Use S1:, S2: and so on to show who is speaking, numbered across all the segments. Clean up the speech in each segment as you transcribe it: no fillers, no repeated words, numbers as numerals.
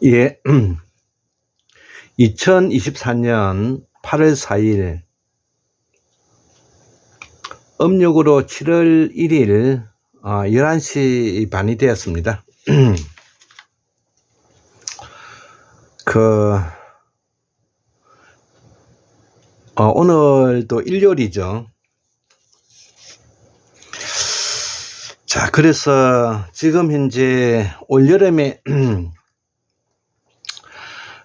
S1: 예, 2024년 8월 4일 음력으로 7월 1일 11시 반이 되었습니다. 오늘도 일요일이죠. 자, 그래서 지금 현재 올여름에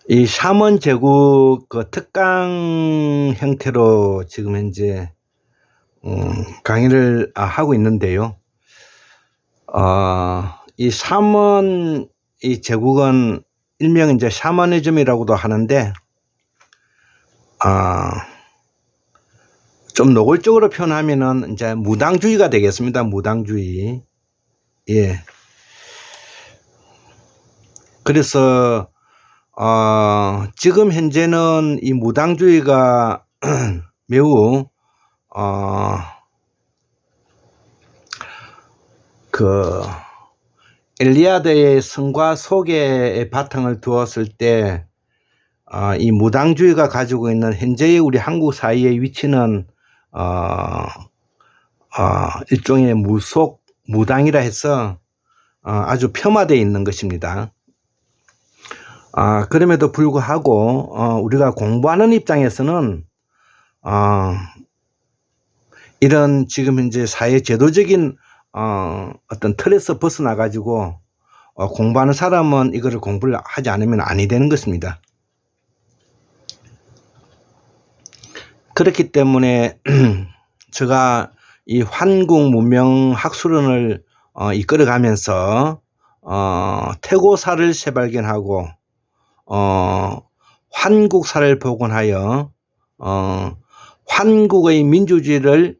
S1: 이 샤먼 제국 특강 형태로 지금 현재 강의를 하고 있는데요. 이 샤먼 이 제국은 일명 이제 샤머니즘이라고도 하는데, 좀 노골적으로 표현하면은 이제 무당주의가 되겠습니다. 무당주의. 예. 그래서 지금 현재는 이 무당주의가 매우 엘리아드의 성과 속에 바탕을 두었을 때 이 무당주의가 가지고 있는 현재의 우리 한국 사회의 위치는 일종의 무당이라 해서 아주 폄하되어 있는 것입니다. 그럼에도 불구하고 우리가 공부하는 입장에서는 이런 지금 현재 사회 제도적인 어떤 틀에서 벗어나 가지고 공부하는 사람은 이거를 공부를 하지 않으면 아니 되는 것입니다. 그렇기 때문에 제가 이 환국 문명 학술론을 이끌어가면서 태고사를 재발견하고 환국사를 복원하여 환국의 민주주의를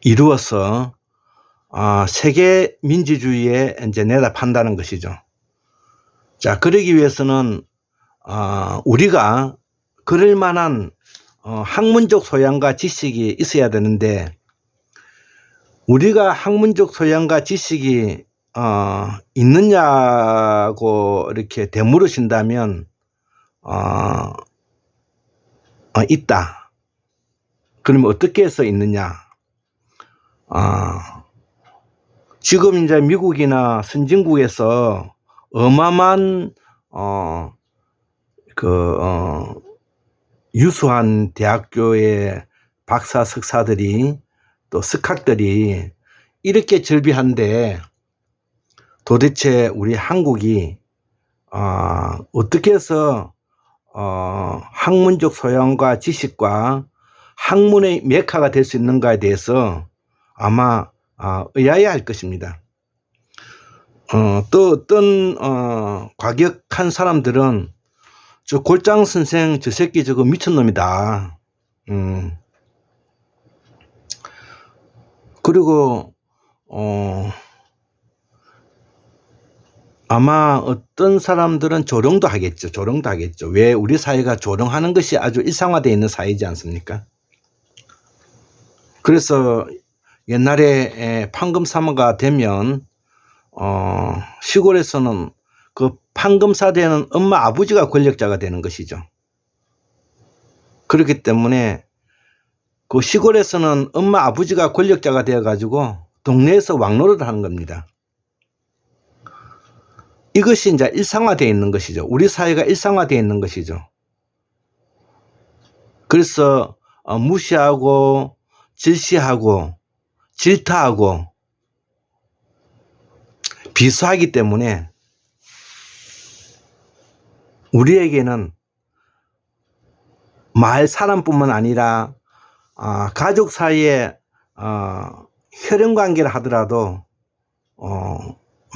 S1: 이루어서 세계 민주주의에 이제 내다판다는 것이죠. 자, 그러기 위해서는 우리가 그럴 만한 학문적 소양과 지식이 있어야 되는데, 우리가 학문적 소양과 지식이 있느냐고 이렇게 되물으신다면 있다. 그러면 어떻게 해서 있느냐? 지금 이제 미국이나 선진국에서 어마어마한 유수한 대학교의 박사 석사들이 또 석학들이 이렇게 절비한데, 도대체 우리 한국이 어떻게 해서 학문적 소양과 지식과 학문의 메카가 될 수 있는가에 대해서 아마 의아해 할 것입니다. 또 어떤 과격한 사람들은 저 골장 선생 저 새끼 저거 미친놈이다. 그리고 아마 어떤 사람들은 조롱도 하겠죠. 조롱도 하겠죠. 왜 우리 사회가 조롱하는 것이 아주 일상화되어 있는 사회이지 않습니까? 그래서 옛날에 판검사무가 되면 시골에서는 그 판검사 되는 엄마 아버지가 권력자가 되는 것이죠. 그렇기 때문에 그 시골에서는 엄마 아버지가 권력자가 되어 가지고 동네에서 왕노릇을 하는 겁니다. 이것이 이제 일상화되어 있는 것이죠. 우리 사회가 일상화되어 있는 것이죠. 그래서 무시하고 질시하고 질타하고 비수하기 때문에 우리에게는 마을 사람뿐만 아니라 가족 사이에 혈연관계를 하더라도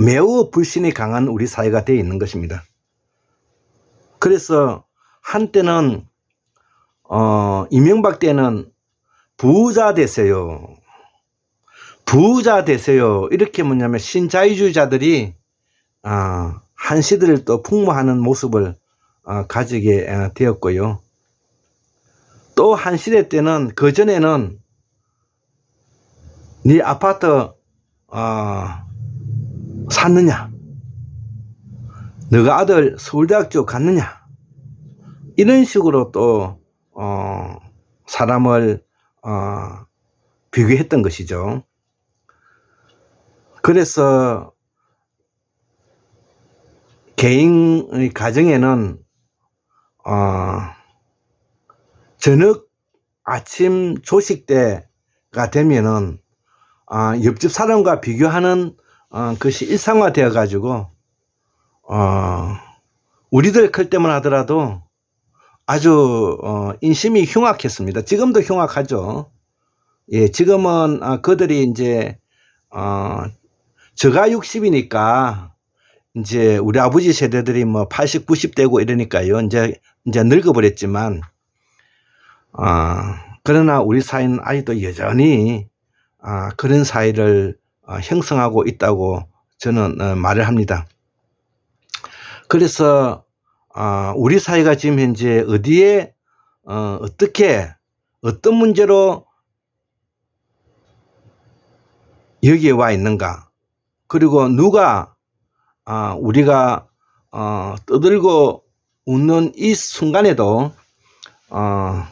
S1: 매우 불신이 강한 우리 사회가 되어 있는 것입니다. 그래서 한때는 이명박 때는 부자 되세요. 부자 되세요. 이렇게 뭐냐면 신자유주의자들이 한시대를 또 풍모하는 모습을 가지게 되었고요. 또 한 시대 때는 그전에는 네 아파트 샀느냐? 너가 아들 서울대학 쪽 갔느냐? 이런 식으로 또 사람을 비교했던 것이죠. 그래서 개인의 가정에는 저녁 아침 조식 때가 되면은 옆집 사람과 비교하는 것이 일상화되어 가지고 우리들 클 때만 하더라도 아주 인심이 흉악했습니다. 지금도 흉악하죠. 예, 지금은 그들이 이제 저가 60이니까 이제 우리 아버지 세대들이 뭐 80, 90 되고 이러니까요. 이제 늙어버렸지만 그러나 우리 사회는 아직도 여전히 그런 사회를 형성하고 있다고 저는 말을 합니다. 그래서 우리 사회가 지금 현재 어디에 어떻게 어떤 문제로 여기에 와 있는가, 그리고 누가 우리가 떠들고 웃는 이 순간에도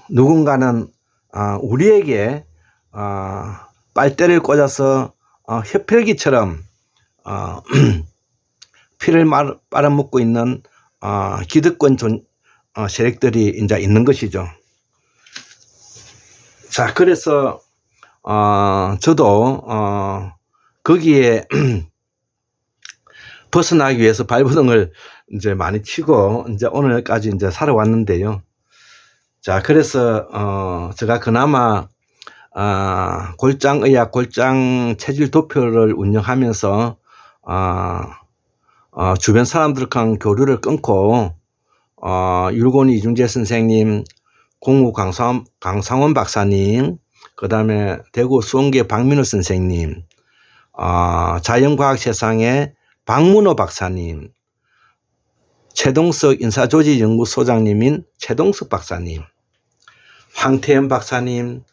S1: 누군가는 우리에게 빨대를 꽂아서 흡혈귀처럼 피를 빨아먹고 있는 기득권 세력들이 이제 있는 것이죠. 자, 그래서 저도 거기에 벗어나기 위해서 발버둥을 이제 많이 치고 이제 오늘까지 이제 살아왔는데요. 자, 그래서 제가 그나마 골장의학 골장 체질 도표를 운영하면서 주변 사람들과 교류를 끊고 율곤이 이중재 선생님, 공우 강상원 박사님, 그 다음에 대구 수원계 박민우 선생님, 자연과학 세상의 박문호 박사님, 최동석 인사조직연구소장님인 최동석 박사님, 황태현 박사님,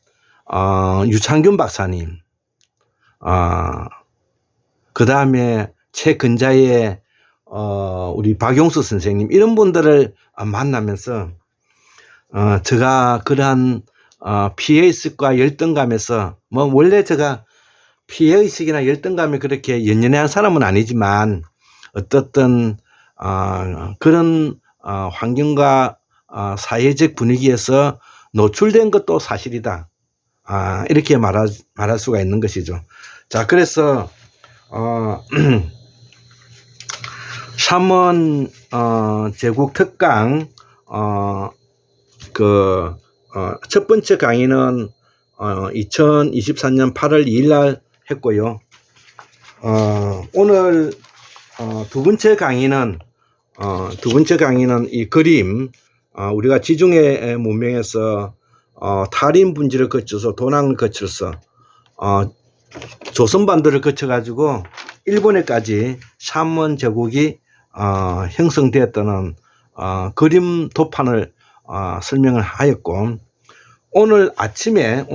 S1: 유창균 박사님, 그 다음에 최근자의 우리 박용수 선생님, 이런 분들을 만나면서 제가 그러한 피해의식과 열등감에서 뭐 원래 제가 피해의식이나 열등감이 그렇게 연연한 사람은 아니지만 어떻든 그런 환경과 사회적 분위기에서 노출된 것도 사실이다. 이렇게 말할 수가 있는 것이죠. 자, 그래서 삼원 제국 특강 첫 번째 강의는 2024년 8월 2일 날 했고요. 오늘 두 번째 강의는 이 그림, 우리가 지중해 문명에서 탈인 분지를 거쳐서 도난을 거쳐서 조선반도를 거쳐 가지고 일본에까지 삼원 제국이 형성되었다는 그림 도판을 설명을 하였고, 오늘 아침에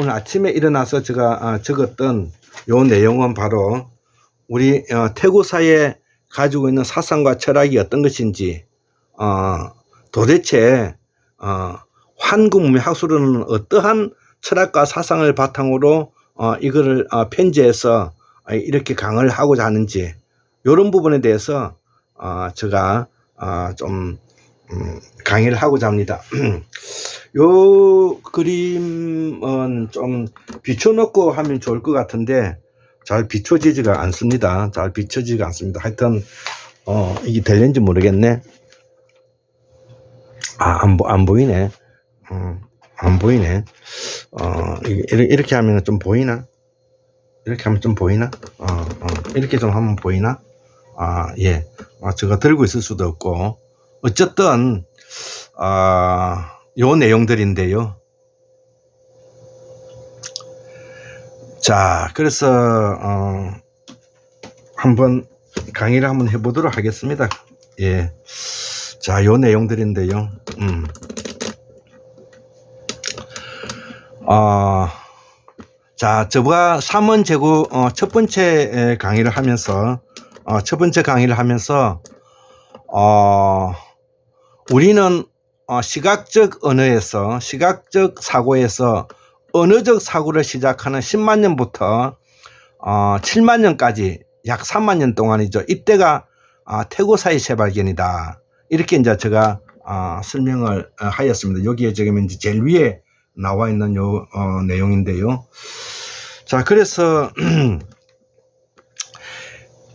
S1: 일어나서 제가 적었던 요 내용은 바로 우리 태고 사회에 가지고 있는 사상과 철학이 어떤 것인지, 도대체 환구문명 학술은 어떠한 철학과 사상을 바탕으로 이거를 편제해서 이렇게 강의를 하고자 하는지, 이런 부분에 대해서 제가 좀 강의를 하고자 합니다. 요 그림은 좀 비춰놓고 하면 좋을 것 같은데 잘 비춰지지가 않습니다. 하여튼 이게 될는지 모르겠네. 안 보이네. 안 보이네. 이렇게 하면 좀 보이나? 이렇게 하면 좀 보이나? 이렇게 좀 하면 보이나? 예. 제가 들고 있을 수도 없고, 어쨌든 요 내용들인데요. 자, 그래서 한번 강의를 한번 해보도록 하겠습니다. 예. 자, 요 내용들인데요. 자, 저가 삼원 제국 첫 번째 강의를 하면서 첫 번째 강의를 하면서 우리는 시각적 언어에서 시각적 사고에서 언어적 사고를 시작하는 10만 년부터 7만 년까지 약 3만 년 동안이죠. 이때가 태고사의 재발견이다. 이렇게 이제 제가 설명을 하였습니다. 여기에 지금 이제 제일 위에 나와 있는 요 내용인데요. 자, 그래서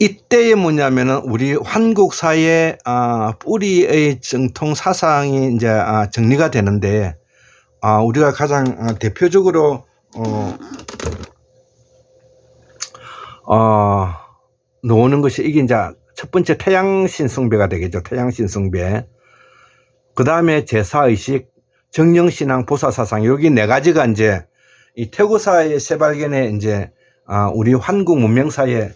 S1: 이때에 뭐냐면은 우리 한국사의 뿌리의 정통 사상이 이제 정리가 되는데, 우리가 가장 대표적으로 놓는 것이 이게 이제 첫 번째 태양신 숭배가 되겠죠. 태양신 숭배. 그 다음에 제사의식, 정령신앙, 보사사상, 여기 네 가지가 이제 이 태고사의 재발견에 이제 우리 한국 문명사의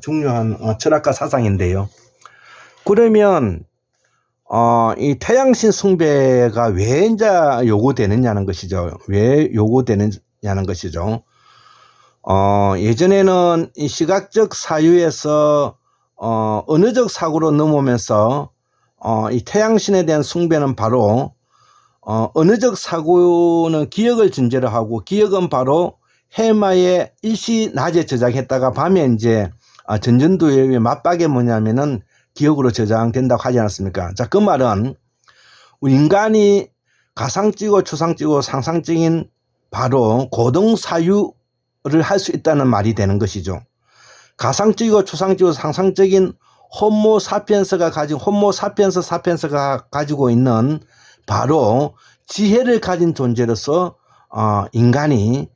S1: 중요한 철학과 사상인데요. 그러면 이 태양신 숭배가 왜 이제 요구되느냐는 것이죠. 왜 요구되느냐는 것이죠. 예전에는 이 시각적 사유에서 언어적 사고로 넘어오면서 이 태양신에 대한 숭배는 바로 언어적 사고는 기억을 전제로 하고, 기억은 바로 해마에 일시 낮에 저장했다가 밤에 이제 전전도의 맞박에 뭐냐면은 기억으로 저장된다고 하지 않았습니까? 자, 그 말은 우리 인간이 가상적이고 추상적이고 상상적인 바로 고등사유를 할 수 있다는 말이 되는 것이죠. 가상적이고 추상적이고 상상적인 호모 사피엔스가 가지고 있는 바로 지혜를 가진 존재로서 인간이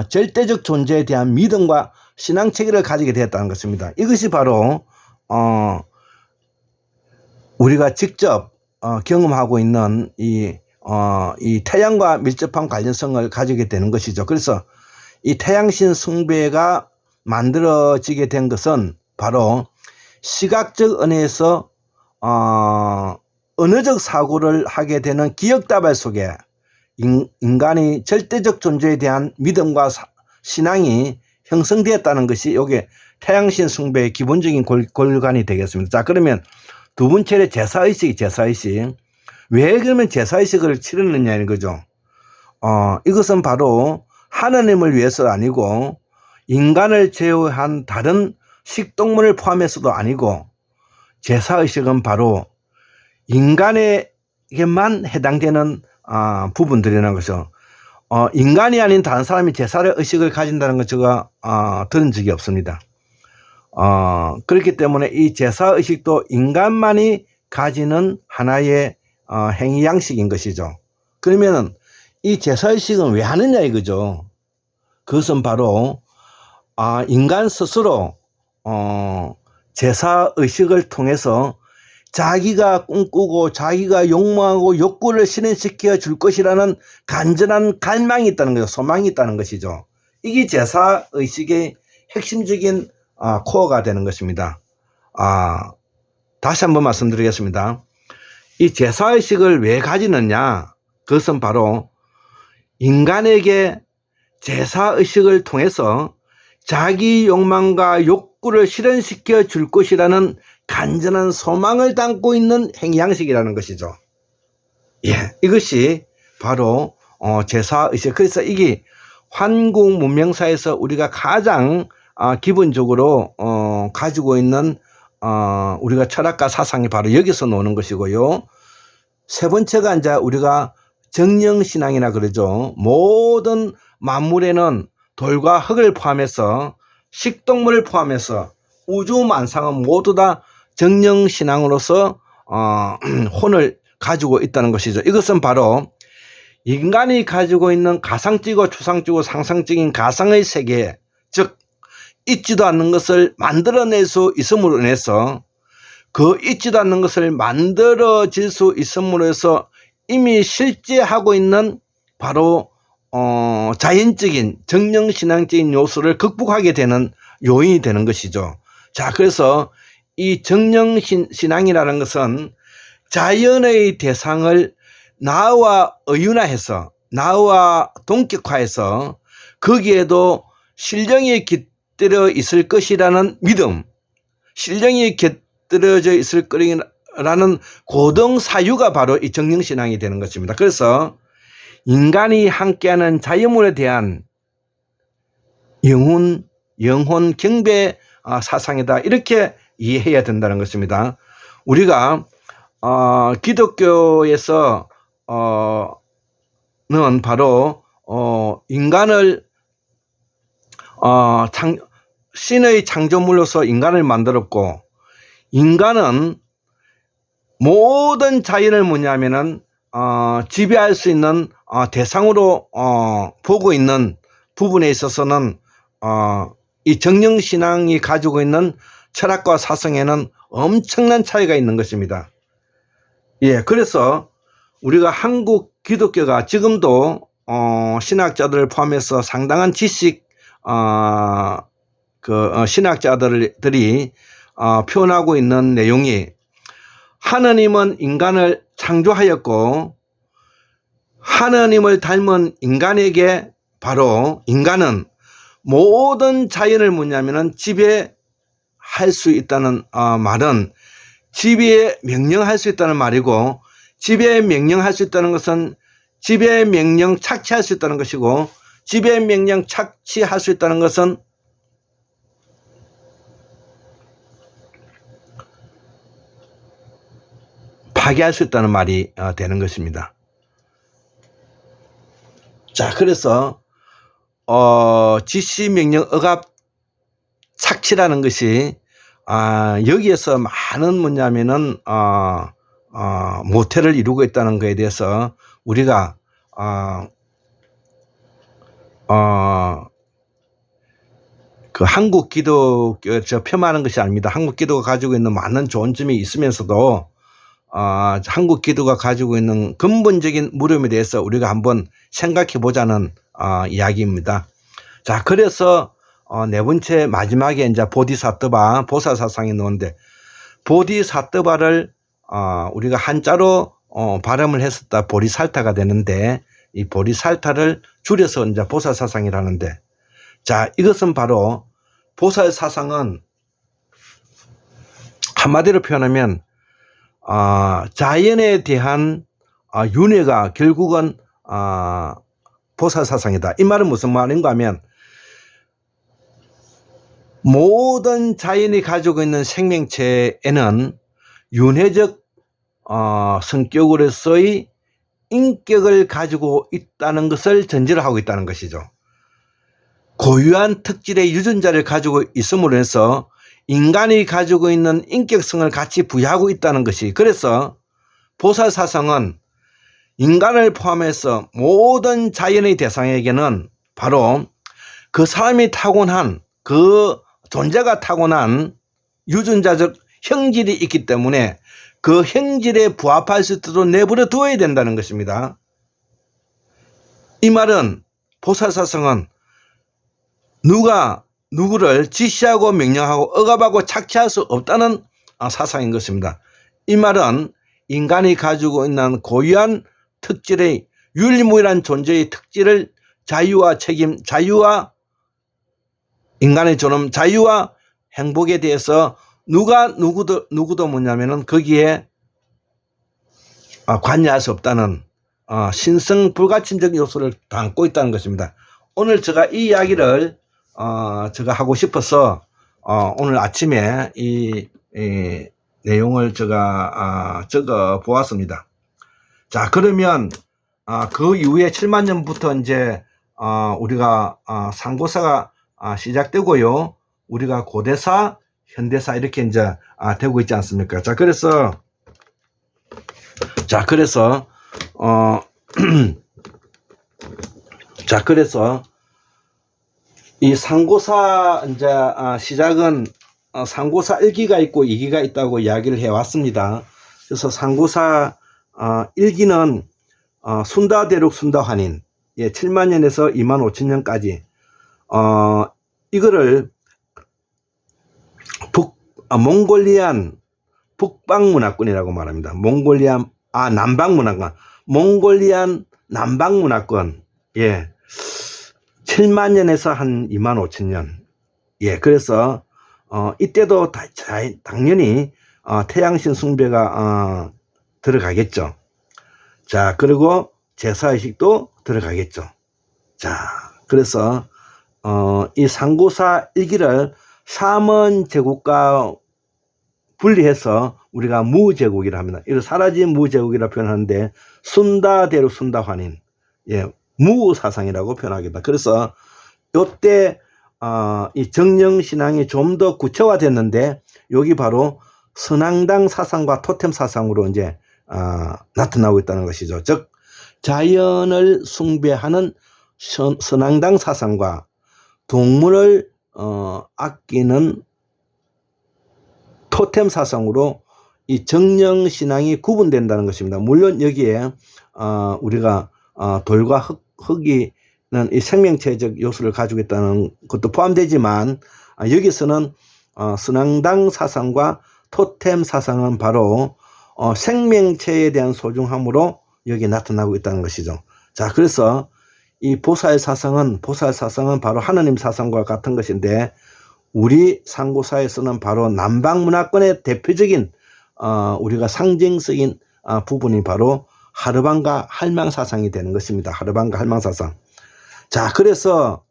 S1: 절대적 존재에 대한 믿음과 신앙체계를 가지게 되었다는 것입니다. 이것이 바로 우리가 직접 경험하고 있는 이 태양과 밀접한 관련성을 가지게 되는 것이죠. 그래서 이 태양신 숭배가 만들어지게 된 것은 바로 시각적 언어에서 언어적 사고를 하게 되는 기억다발 속에 인간이 절대적 존재에 대한 믿음과 신앙이 형성되었다는 것이 이게 태양신 숭배의 기본적인 골간이 되겠습니다. 자, 그러면 두 번째는 제사의식. 왜 그러면 제사의식을 치르느냐는 거죠. 이것은 바로 하나님을 위해서 아니고 인간을 제외한 다른 식동물을 포함해서도 아니고, 제사의식은 바로 인간에게만 해당되는 부분들이라는 것이죠. 인간이 아닌 다른 사람이 제사의 의식을 가진다는 것 제가 들은 적이 없습니다. 그렇기 때문에 이 제사의식도 인간만이 가지는 하나의 행위 양식인 것이죠. 그러면은 이 제사의식은 왜 하느냐 이거죠. 그것은 바로 인간 스스로 제사의식을 통해서 자기가 꿈꾸고 자기가 욕망하고 욕구를 실현시켜 줄 것이라는 간절한 갈망이 있다는 거죠. 소망이 있다는 것이죠. 이게 제사의식의 핵심적인 코어가 되는 것입니다. 다시 한번 말씀드리겠습니다. 이 제사의식을 왜 가지느냐? 그것은 바로 인간에게 제사의식을 통해서 자기 욕망과 욕구를 실현시켜 줄 것이라는 간절한 소망을 담고 있는 행위 양식이라는 것이죠. 예, 이것이 바로 제사의식. 그래서 이게 한국 문명사에서 우리가 가장 기본적으로 가지고 있는 우리가 철학과 사상이 바로 여기서 나오는 것이고요. 세 번째가 이제 우리가 정령신앙이라 그러죠. 모든 만물에는 돌과 흙을 포함해서 식동물을 포함해서 우주 만상은 모두 다 정령신앙으로서 혼을 가지고 있다는 것이죠. 이것은 바로 인간이 가지고 있는 가상적이고 추상적이고 상상적인 가상의 세계, 즉 있지도 않는 것을 만들어낼 수 있음으로 인해서 그 있지도 않는 것을 만들어질 수 있음으로 해서 이미 실제하고 있는 바로 자연적인 정령신앙적인 요소를 극복하게 되는 요인이 되는 것이죠. 자, 그래서 이 정령신앙이라는 것은 자연의 대상을 나와 의윤화해서, 나와 동격화해서 거기에도 신령이 깃들어 있을 것이라는 믿음, 신령이 곁들여져 있을 거라는 고등 사유가 바로 이 정령신앙이 되는 것입니다. 그래서 인간이 함께하는 자연물에 대한 영혼 경배 사상이다, 이렇게 이해해야 된다는 것입니다. 우리가 기독교에서 는 바로 인간을 신의 창조물로서 인간을 만들었고, 인간은 모든 자연을 뭐냐면은 지배할 수 있는 대상으로 보고 있는 부분에 있어서는 이 정령신앙이 가지고 있는 철학과 사상에는 엄청난 차이가 있는 것입니다. 예, 그래서 우리가 한국 기독교가 지금도 신학자들을 포함해서 상당한 지식 신학자들이 표현하고 있는 내용이, 하느님은 인간을 창조하였고 하느님을 닮은 인간에게 바로 인간은 모든 자연을 뭐냐면은 지배할 수 있다는 말은 지배에 명령할 수 있다는 말이고, 지배에 명령할 수 있다는 것은 지배의 명령 착취할 수 있다는 것이고, 지배의 명령 착취할 수 있다는 것은 파괴할 수 있다는 말이 되는 것입니다. 자, 그래서 지시 명령 억압 착취라는 것이 여기에서 많은 뭐냐면은 모태를 이루고 있다는 것에 대해서 우리가 그 한국 기독교 폄하하는 것이 아닙니다. 한국 기도가 가지고 있는 많은 좋은 점이 있으면서도 한국 기도가 가지고 있는 근본적인 물음에 대해서 우리가 한번 생각해 보자는 이야기입니다. 자, 그래서 네 번째 마지막에 이제 보디사트바 보살사상이 나오는데, 보디사트바를 우리가 한자로 발음을 했었다 보리살타가 되는데, 이 보리살타를 줄여서 이제 보살사상이라는데, 자, 이것은 바로 보살사상은 한마디로 표현하면 자연에 대한 윤회가 결국은 보살사상이다. 이 말은 무슨 말인가 하면, 모든 자연이 가지고 있는 생명체에는 윤회적 성격으로서의 인격을 가지고 있다는 것을 전제로 하고 있다는 것이죠. 고유한 특질의 유전자를 가지고 있음으로 해서 인간이 가지고 있는 인격성을 같이 부여하고 있다는 것이, 그래서 보살사상은 인간을 포함해서 모든 자연의 대상에게는 바로 그 사람이 타고난, 그 존재가 타고난 유전자적 형질이 있기 때문에 그 형질에 부합할 수 있도록 내버려 두어야 된다는 것입니다. 이 말은 보살사상은 누가 누구를 지시하고 명령하고 억압하고 착취할 수 없다는 사상인 것입니다. 이 말은 인간이 가지고 있는 고유한 특질의 유일무이한 존재의 특질을 자유와 책임, 자유와 인간의 존엄, 자유와 행복에 대해서 누구도 뭐냐면은 거기에 관여할 수 없다는 신성 불가침적 요소를 담고 있다는 것입니다. 오늘 제가 이 이야기를 제가 하고 싶어서 오늘 아침에 이 내용을 제가 적어 보았습니다. 자, 그러면 그 이후에 7만 년부터 이제 우리가 상고사가 시작되고요. 우리가 고대사, 현대사 이렇게 이제 되고 있지 않습니까? 자, 그래서 자, 그래서 이 상고사 이제 시작은 상고사 1기가 있고 2기가 있다고 이야기를 해 왔습니다. 그래서 상고사 1기는 순다대륙 순다환인, 7만 년에서 2만 5천 년까지 이거를 몽골리안 북방문화권이라고 말합니다. 남방문화권, 몽골리안 남방문화권, 7만 년에서 한 2만 5천 년. 그래서 이때도 당연히 태양신 숭배가 들어가겠죠. 자, 그리고 제사의식도 들어가겠죠. 자, 그래서 이 상고사 일기를 삼원제국과 분리해서 우리가 무제국이라 합니다. 이를 사라진 무제국이라 표현하는데 순다대로 순다환인, 예, 무사상이라고 표현하겠다. 그래서 이때 이 정령신앙이 좀 더 구체화됐는데 여기 바로 선앙당 사상과 토템 사상으로 이제 나타나고 있다는 것이죠. 즉 자연을 숭배하는 선앙당 사상과 동물을 아끼는 토템 사상으로 이 정령신앙이 구분된다는 것입니다. 물론 여기에 우리가 돌과 흙이 이 생명체적 요소를 가지고 있다는 것도 포함되지만 여기서는 선앙당 사상과 토템 사상은 바로 생명체에 대한 소중함으로 여기 나타나고 있다는 것이죠. 자, 그래서 이 보살 사상은 바로 하느님 사상과 같은 것인데 우리 상고사에서는 바로 남방 문화권의 대표적인 우리가 상징적인 부분이 바로 하르방가 할망 사상이 되는 것입니다. 하르방가 할망 사상. 자, 그래서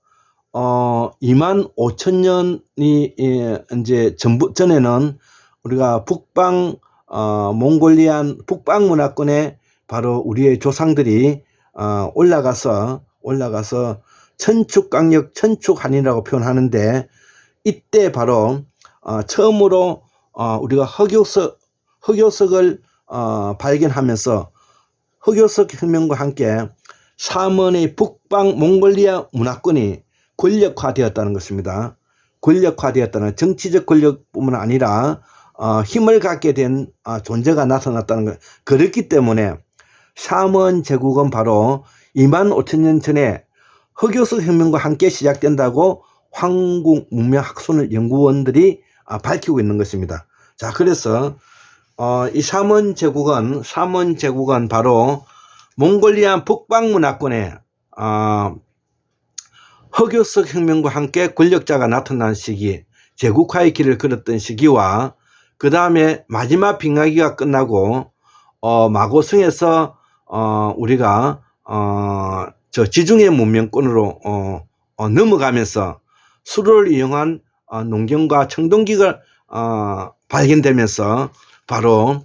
S1: 25,000년이 이제 전에는 우리가 북방 몽골리안 북방 문화권에 바로 우리의 조상들이 올라가서 천축강력 천축한이라고 표현하는데 이때 바로 처음으로 우리가 흑요석을 발견하면서 흑요석 혁명과 함께 삼원의 북방 몽골리아 문화권이 권력화되었다는 것입니다. 권력화되었다는 정치적 권력뿐만 아니라 힘을 갖게 된 존재가 나타났다는 것. 그렇기 때문에 삼원 제국은 바로 25,000년 전에 흑요석 혁명과 함께 시작된다고 황국 문명학술 연구원들이 밝히고 있는 것입니다. 자, 그래서 이 삼원 제국은 바로 몽골리안 북방 문화권에 흑요석 혁명과 함께 권력자가 나타난 시기, 제국화의 길을 걸었던 시기와 그 다음에 마지막 빙하기가 끝나고 마고성에서 우리가 저 지중해 문명권으로 넘어가면서 수로를 이용한 농경과 청동기가 발견되면서 바로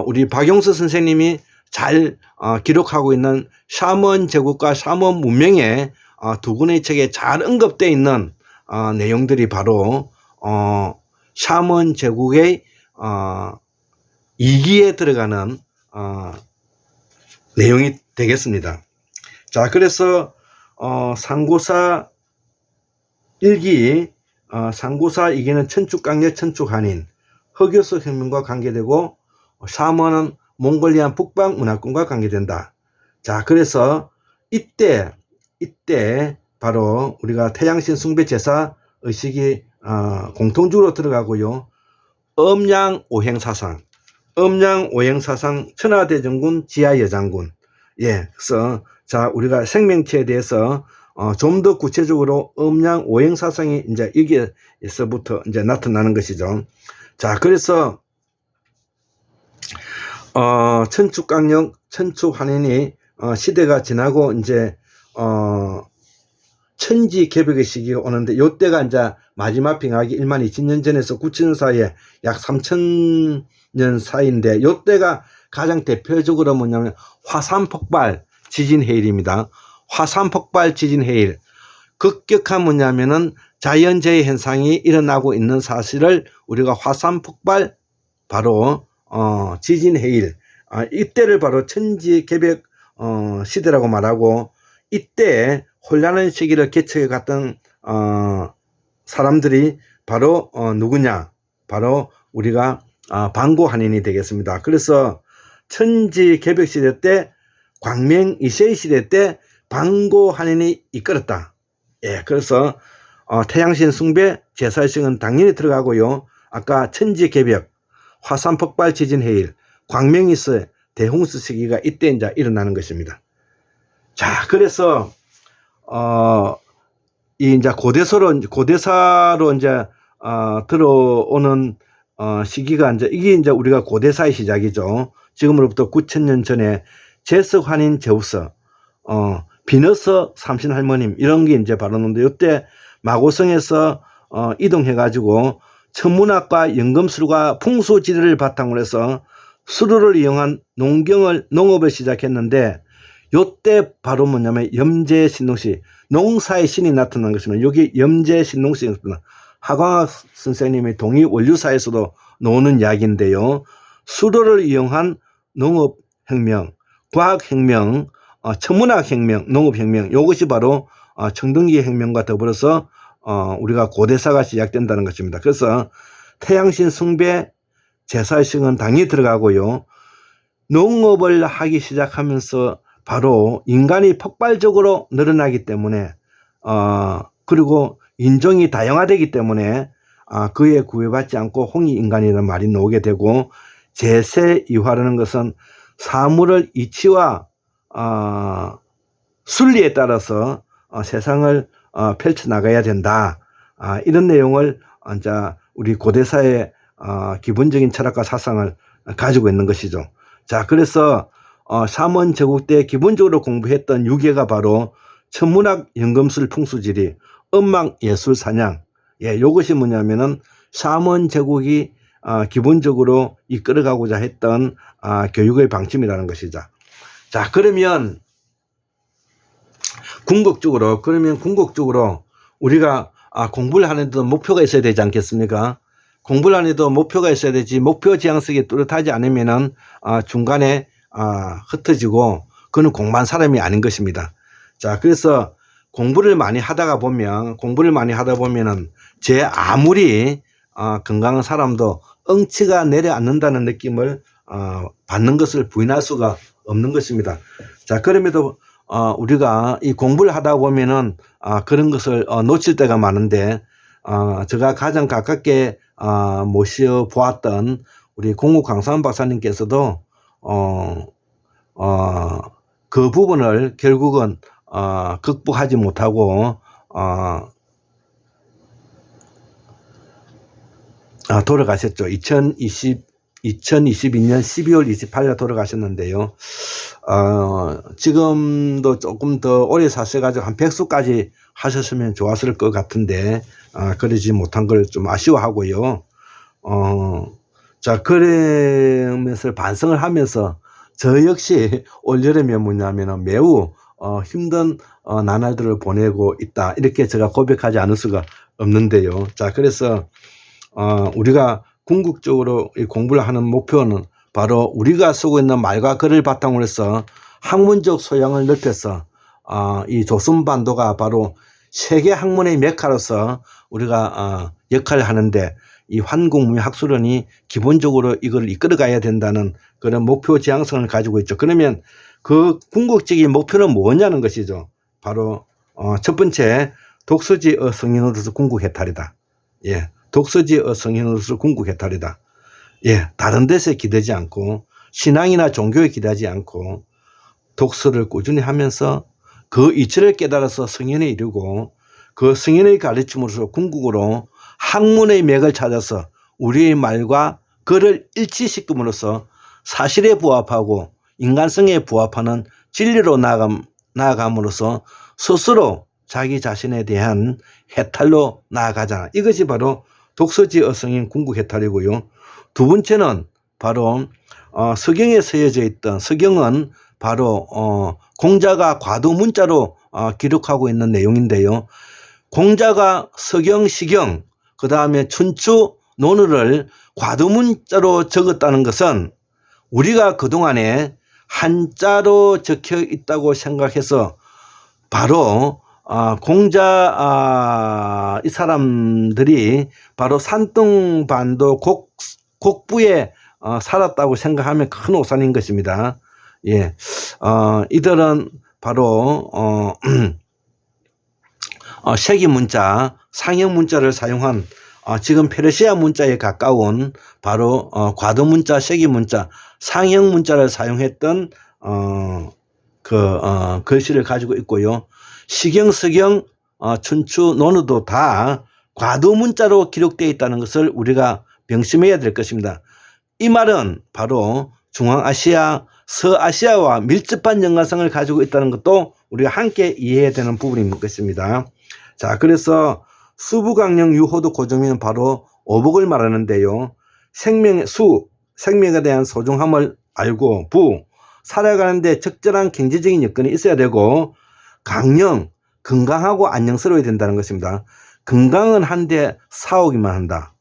S1: 우리 박용수 선생님이 잘 기록하고 있는 샤먼 제국과 샤먼 문명의 두 권의 책에 잘 언급되어 있는 내용들이 바로 샤먼 제국의 2기에 들어가는 내용이 되겠습니다. 자, 그래서 상고사 1기, 상고사 2기는 천축강력 천축한인, 흑요석 혁명과 관계되고 샤먼은 몽골리안 북방 문화권과 관계된다. 자, 그래서 이때 바로 우리가 태양신 숭배 제사 의식이 공통적으로 들어가고요. 음양 오행 사상, 천하대전군 지하여장군. 예, 그래서 자, 우리가 생명체에 대해서 좀 더 구체적으로 음양 오행 사상이 이제 여기에서부터 이제 나타나는 것이죠. 자, 그래서 천축강력, 천축한인이 시대가 지나고 이제 천지개벽의 시기가 오는데 이때가 이제 마지막 빙하기 12,000년 전에서 9,000년 사이에 약 3,000년 사이인데 이때가 가장 대표적으로 뭐냐면 화산폭발 지진해일입니다. 화산폭발 지진해일. 급격한 뭐냐면은 자연재해 현상이 일어나고 있는 사실을 우리가 화산폭발 바로 지진해일, 이때를 바로 천지개벽 시대라고 말하고 이때 혼란한 시기를 개척해 갔던 사람들이 바로 누구냐, 바로 우리가 방고한인이 되겠습니다. 그래서 천지개벽 시대 때 광명 이세희 시대 때 방고한인이 이끌었다. 예, 그래서 태양신 숭배 제사의식은 당연히 들어가고요. 아까 천지개벽, 화산폭발 지진해일, 광명이서 대홍수 시기가 이때 이제 일어나는 것입니다. 자, 그래서 이 이제 고대사로 이제 들어오는 시기가 이게 이제 우리가 고대사의 시작이죠. 지금으로부터 9,000년 전에 제서 환인 제우스, 비너스 삼신 할머님 이런 게 이제 바로는데 이때 마고성에서 이동해가지고 천문학과 연금술과 풍수지리를 바탕으로 해서 수로를 이용한 농업을 시작했는데 요때 바로 뭐냐면 염제신동씨, 농사의 신이 나타난 것이면 여기 염제신동씨입니다. 하광학 선생님의 동의원류사에서도 나오는 이야기인데요. 수로를 이용한 농업혁명, 과학혁명, 천문학혁명, 농업혁명 이것이 바로 청동기 혁명과 더불어서 우리가 고대사가 시작된다는 것입니다. 그래서 태양신 숭배 제사의식은 당연히 들어가고요. 농업을 하기 시작하면서 바로 인간이 폭발적으로 늘어나기 때문에 그리고 인종이 다양화되기 때문에 그에 구애받지 않고 홍익인간이라는 말이 나오게 되고 제세이화라는 것은 사물의 이치와 순리에 따라서 세상을 펼쳐나가야 된다. 이런 내용을 이제 우리 고대사의 기본적인 철학과 사상을 가지고 있는 것이죠. 자, 그래서 삼원 제국 때 기본적으로 공부했던 유계가 바로 천문학, 연금술, 풍수지리, 음악, 예술, 사냥. 요것이 뭐냐면은 삼원 제국이 기본적으로 이끌어가고자 했던 교육의 방침이라는 것이죠. 자, 그러면 궁극적으로 우리가 공부를 하는데도 목표가 있어야 되지 않겠습니까? 공부를 하는데도 목표가 있어야 되지, 목표 지향성이 뚜렷하지 않으면은 중간에 흩어지고 그는 공부한 사람이 아닌 것입니다. 자, 그래서 공부를 많이 하다 보면은 제 아무리 건강한 사람도 엉치가 내려앉는다는 느낌을 받는 것을 부인할 수가 없는 것입니다. 자, 그럼에도 우리가 이 공부를 하다 보면은 그런 것을 놓칠 때가 많은데 제가 가장 가깝게 모셔 보았던 우리 공우 강사원 박사님께서도 그 부분을 결국은 극복하지 못하고 돌아가셨죠. 2022년 12월 28일 돌아가셨는데요. 지금도 조금 더 오래 사셔가지고 한 100수까지 하셨으면 좋았을 것 같은데 그러지 못한 걸 좀 아쉬워하고요. 자, 그러면서 반성을 하면서 저 역시 올여름에 뭐냐면 매우 힘든 나날들을 보내고 있다, 이렇게 제가 고백하지 않을 수가 없는데요. 자, 그래서 우리가 궁극적으로 이 공부를 하는 목표는 바로 우리가 쓰고 있는 말과 글을 바탕으로 해서 학문적 소양을 넓혀서 이 조선반도가 바로 세계 학문의 메카로서 우리가 역할을 하는데 이 환국문학술원이 기본적으로 이걸 이끌어가야 된다는 그런 목표 지향성을 가지고 있죠. 그러면 그 궁극적인 목표는 뭐냐는 것이죠. 바로 첫 번째, 독서지의 성인으로서 궁극해탈이다. 독서지의 성인으로서 궁극해탈이다. 다른 데서 기대지 않고 신앙이나 종교에 기대지 않고 독서를 꾸준히 하면서 그 이치를 깨달아서 성인에 이르고 그 성인의 가르침으로서 궁극으로 학문의 맥을 찾아서 우리의 말과 글을 일치시킴으로써 사실에 부합하고 인간성에 부합하는 진리로 나아감으로써 스스로 자기 자신에 대한 해탈로 나아가잖아. 이것이 바로 독서지의 성인 궁극해탈이고요. 두 번째는 바로 서경에 쓰여져 있던, 서경은 바로 공자가 과도문자로 기록하고 있는 내용인데요. 공자가 서경, 시경, 그 다음에 춘추, 논어를 과도문자로 적었다는 것은 우리가 그동안에 한자로 적혀 있다고 생각해서 바로 공자 이 사람들이 바로 산둥반도 곡부에 살았다고 생각하면 큰 오산인 것입니다. 이들은 바로 세기문자, 상형문자를 사용한 지금 페르시아 문자에 가까운 바로 과도문자, 세기문자, 상형문자를 사용했던 글씨를 가지고 있고요. 시경, 서경, 춘추, 논어도 다 과도 문자로 기록되어 있다는 것을 우리가 명심해야 될 것입니다. 이 말은 바로 중앙아시아, 서아시아와 밀접한 연관성을 가지고 있다는 것도 우리가 함께 이해해야 되는 부분인 것입니다. 자, 그래서 수부강령 유호도 고정명은 바로 어복을 말하는데요. 생명에 대한 소중함을 알고, 부, 살아가는데 적절한 경제적인 여건이 있어야 되고, 강령, 건강하고 안녕스러워야 된다는 것입니다. 건강은 한데 사오기만 한다.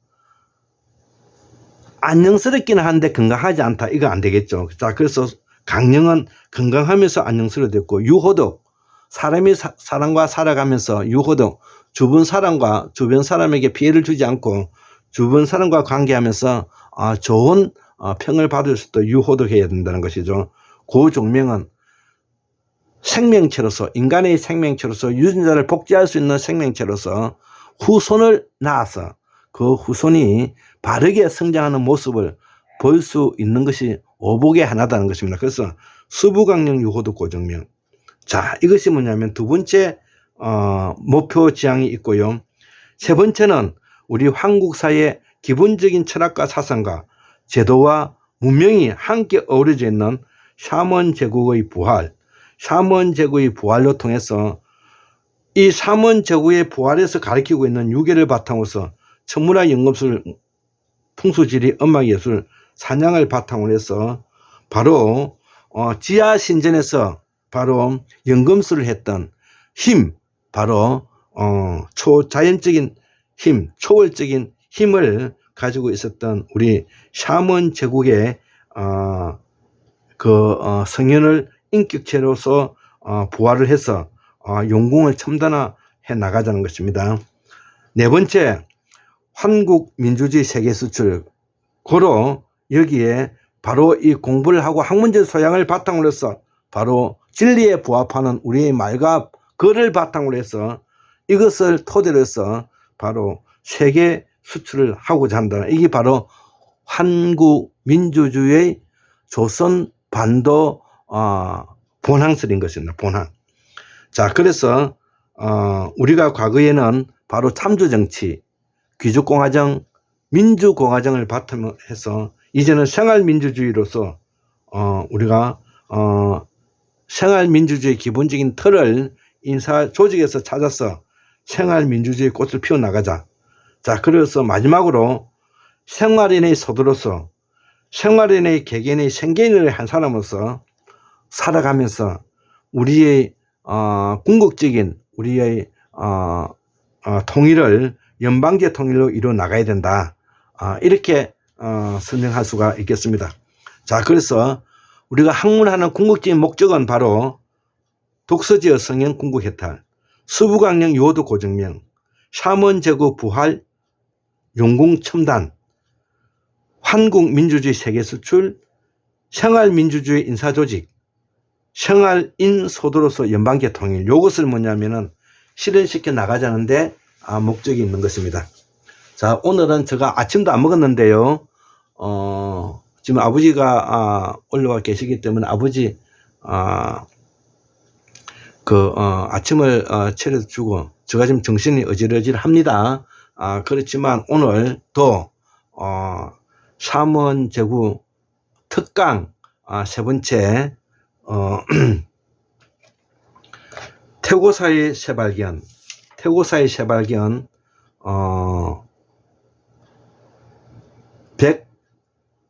S1: 안녕스럽기는 한데 건강하지 않다. 이거 안 되겠죠. 자, 그래서 강령은 건강하면서 안녕스러워야 됐고, 유호덕, 사람이 사람과 살아가면서 유호덕, 주변 사람과 주변 사람에게 피해를 주지 않고 주변 사람과 관계하면서 좋은 평을 받을 수 있도록 유호덕해야 된다는 것이죠. 그 종명은 생명체로서, 인간의 생명체로서, 유전자를 복제할 수 있는 생명체로서 후손을 낳아서 그 후손이 바르게 성장하는 모습을 볼 수 있는 것이 어복의 하나다는 것입니다. 그래서 수부강령 유호덕 고정명. 자, 이것이 뭐냐면 두 번째 목표 지향이 있고요. 세 번째는 우리 한국사의 기본적인 철학과 사상과 제도와 문명이 함께 어우러져 있는 샤먼 제국의 부활, 샤먼 제국의 부활로 통해서 이 샤먼 제국의 부활에서 가르치고 있는 유계를 바탕으로서 천문학, 연금술, 풍수지리, 음악예술, 사냥을 바탕으로 해서 바로 지하 신전에서 바로 연금술을 했던 힘, 바로 초자연적인 힘, 초월적인 힘을 가지고 있었던 우리 샤먼 제국의 성현을 인격체로서 부활을 해서 용궁을 첨단화해 나가자는 것입니다. 네 번째, 한국 민주주의 세계 수출. 고로 여기에 바로 이 공부를 하고 학문적 소양을 바탕으로 해서 바로 진리에 부합하는 우리의 말과 글을 바탕으로 해서 이것을 토대로 해서 바로 세계 수출을 하고자 한다. 이게 바로 한국 민주주의의 조선 반도 본항설인 것입니다. 본항. 자, 그래서 우리가 과거에는 바로 참조정치, 귀족공화정, 민주공화정을 바탕으로 해서 이제는 생활민주주의로서 우리가 생활민주주의 기본적인 틀을 인사 조직에서 찾아서 생활민주주의 꽃을 피워나가자. 자, 그래서 마지막으로 생활인의 소도로서 생활인의 개개인의 생계인의 한 사람으로서 살아가면서 우리의 궁극적인 우리의 통일을 연방제 통일로 이루어 나가야 된다. 이렇게 설명할 수가 있겠습니다. 자, 그래서 우리가 학문하는 궁극적인 목적은 바로 독서지어 성형 궁극해탈, 수부강령 유호도 고정명, 샤먼 제국 부활, 용궁 첨단, 한국 민주주의 세계 수출, 생활민주주의 인사조직, 생활인 소도로서 연방제 통일. 이것을 뭐냐면은 실현시켜 나가자는데 목적이 있는 것입니다. 자, 오늘은 제가 아침도 안 먹었는데요. 지금 아버지가 올라와 계시기 때문에 아버지 아침을 차려주고 제가 지금 정신이 어질어질합니다. 그렇지만 오늘 또 샤먼 제국 특강 세 번째 태고사의 새발견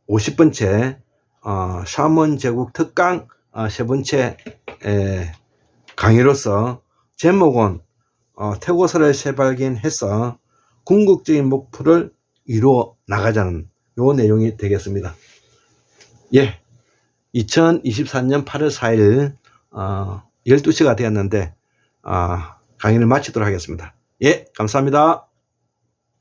S1: 150번째 샤먼 제국 특강 세 번째 강의로서 제목은 태고사를 새발견해서 궁극적인 목표를 이루어 나가자는 요 내용이 되겠습니다. 예, 2024년 8월 4일 12시가 되었는데 강의를 마치도록 하겠습니다. 예, 감사합니다.